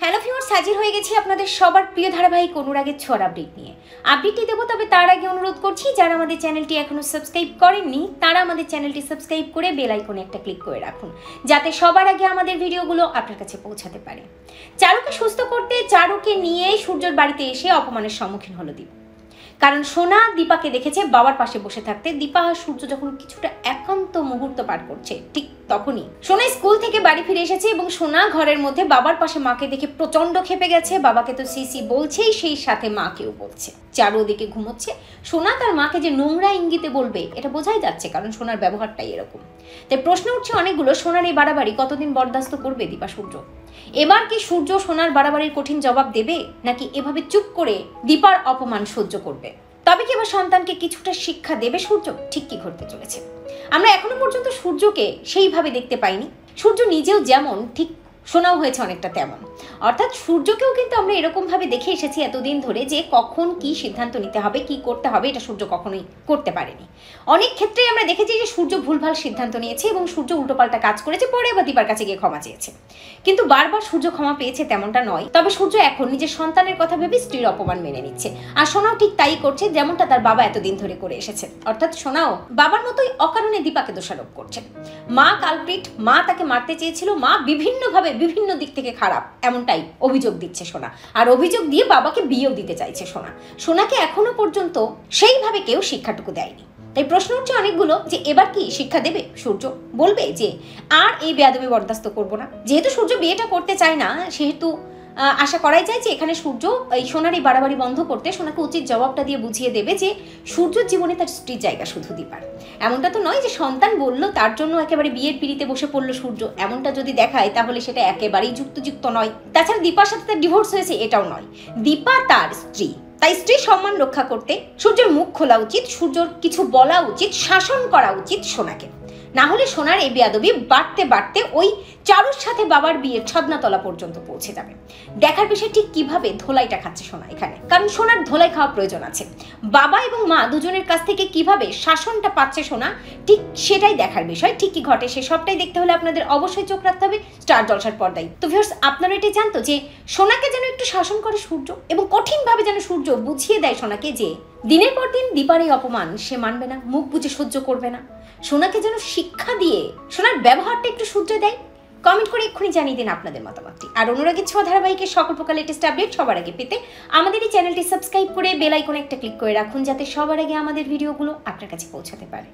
Hello viewers, হাজির হয়ে গেছি আপনাদের সবার প্রিয় ধারাবাহিক অনুরাগের ছোঁয়ার আপডেট নিয়ে। আপডেটটি দেবো, তবে তার আগে অনুরোধ করছি যারা আমাদের চ্যানেলটি এখনো সাবস্ক্রাইব করেননি তারা আমাদের চ্যানেলটি সাবস্ক্রাইব করে বেল আইকনে একটা ক্লিক করে রাখুন, যাতে সবার আগে আমাদের ভিডিওগুলো আপনার কাছে পৌঁছাতে পারে। চারুকে সুস্থ করতে চারুকে নিয়ে সূর্যর বাড়িতে এসে অপমানের সম্মুখীন হলো দীপ। কারণ সোনা দীপাকে দেখেছে বাবার পাশে বসে থাকতে। দীপা আর সূর্য যখন কিছুটা একান্ত মুহূর্ত পার করছে, ঠিক তখনই সোনা স্কুল থেকে বাড়ি ফিরে এসেছে এবং সোনা ঘরের মধ্যে বাবার পাশে মাকে দেখে প্রচন্ড খেপে গেছে। বাবাকে তো সিসি বলছেই, সেই সাথে মাকেও বলছে। চারু ওদিকে ঘুমোচ্ছে। সোনা তার মাকে যে নোংরা ইঙ্গিতে বলবে এটা বোঝাই যাচ্ছে, কারণ সোনার ব্যবহারটাই এরকম। তাই প্রশ্ন উঠছে অনেকগুলো, সোনার এই বাড়াবাড়ি কতদিন বরদাস্ত করবে দীপা সূর্য? এবার কি সূর্য সোনার বাড়াবাড়ির কঠিন জবাব দেবে, নাকি এভাবে চুপ করে দীপার অপমান সহ্য করবে? তবে কি এবার সন্তানকে কিছুটা শিক্ষা দেবে সূর্য? ঠিক কি ঘটতে চলেছে? আমরা এখনো পর্যন্ত সূর্যকে সেইভাবে দেখতে পাইনি। সূর্য নিজেও যেমন, ঠিক সোনাও হয়েছে অনেকটা তেমন। অর্থাৎ সূর্যকেও কিন্তু আমরা এরকম ভাবে দেখে এসেছি এতদিন ধরে যে কখন কি সিদ্ধান্ত নিতে হবে, কি করতে হবে, এটা সূর্য কখনোই করতে পারেনি। অনেক ক্ষেত্রেই আমরা দেখেছি যে সূর্য ভুলভাল সিদ্ধান্ত নিয়েছে এবং সূর্য উল্টোপাল্টা কাজ করেছে, পরে বা দীপার কাছে গিয়ে ক্ষমা চেয়েছে। কিন্তু বারবার সূর্য ক্ষমা পেয়েছে তেমনটা নয়। তবে সূর্য এখন নিজের সন্তানের কথা ভেবে স্ত্রীর অপমান মেনে নিচ্ছে, আর সোনাও ঠিক তাই করছে, যেমনটা তার বাবা এতদিন ধরে করে এসেছে। অর্থাৎ সোনাও বাবার মতোই অকারণে দীপাকে দোষারোপ করছে। মা কালপ্রিট, মা তাকে মারতে চেয়েছিল, মা বিভিন্নভাবে বিভিন্ন দিক থেকে খারাপ, এমনটাই অভিযোগ দিচ্ছে সোনা। আর অভিযোগ দিয়ে বাবাকে বিয়েও দিতে চাইছে সোনা। সোনাকে এখনো পর্যন্ত সেইভাবে কেউ শিক্ষাটুকু দেয়নি। তাই প্রশ্ন উঠছে অনেকগুলো যে এবার কি শিক্ষা দেবে সূর্য? বলবে যে আর এই বেয়াদবি বরদাস্ত করবো না। যেহেতু সূর্য বিয়েটা করতে চায় না, সেহেতু আশা করাই যায় যে এখানে সূর্য এই সোনার এই বাড়াবাড়ি বন্ধ করতে সোনাকে উচিত জবাবটা দিয়ে বুঝিয়ে দেবে যে সূর্যর জীবনে তার স্ত্রীর জায়গা শুধু দীপার। এমনটা তো নয় যে সন্তান বললো তার জন্য একেবারে বিয়ের পিড়িতে বসে পড়লো সূর্য। এমনটা যদি দেখায় তাহলে সেটা একেবারেই যুক্তিযুক্ত নয়। তাছাড়া দীপার সাথে তার ডিভোর্স হয়েছে এটাও নয়। দীপা তার স্ত্রী, তাই স্ত্রীর সম্মান রক্ষা করতে সূর্যের মুখ খোলা উচিত, সূর্যর কিছু বলা উচিত, শাসন করা উচিত সোনাকে। না হলে সোনার এই বেয়াদবি বাড়তে বাড়তে ওই চারুর সাথে বাবার বিয়ের ছদনাতলা পর্যন্ত পৌঁছে যাবে। দেখার বিষয় ঠিক কিভাবে ধোলাইটা খাচ্ছে সোনা এখানে, কারণ সোনার ধোলাই খাওয়া প্রয়োজন আছে। বাবা এবং মা দুজনের কাছ থেকে কিভাবে শাসনটা পাচ্ছে সোনা, ঠিক সেটাই দেখার বিষয়। ঠিক কি ঘটে সে সবটাই দেখতে হলে আপনাদের অবশ্যই চোখ রাখতে হবে স্টার জলসার পর্দায়। তো ভিউয়ার্স, আপনারা এটাই জানতো যে সোনাকে যেন একটু শাসন করে সূর্য, এবং কঠিনভাবে যেন সূর্য বুঝিয়ে দেয় সোনাকে যে দিনের পর দিন দীপার এই অপমান সে মানবে না, মুখ বুঝে সহ্য করবে না। সোনাকে যেন শিক্ষা দিয়ে সোনার ব্যবহারটা একটু শুধরে দেয়। কমেন্ট করে এক্ষুনি জানিয়ে দিন আপনাদের মতামতটি। আর অনুরাগের ছোঁয়া ধারাবাহিকের সকল প্রকার লেটেস্ট আপডেট সবার আগে পেতে আমাদের এই চ্যানেলটি সাবস্ক্রাইব করে বেল আইকনে একটা ক্লিক করে রাখুন, যাতে সবার আগে আমাদের ভিডিওগুলো আপনার কাছে পৌঁছাতে পারে।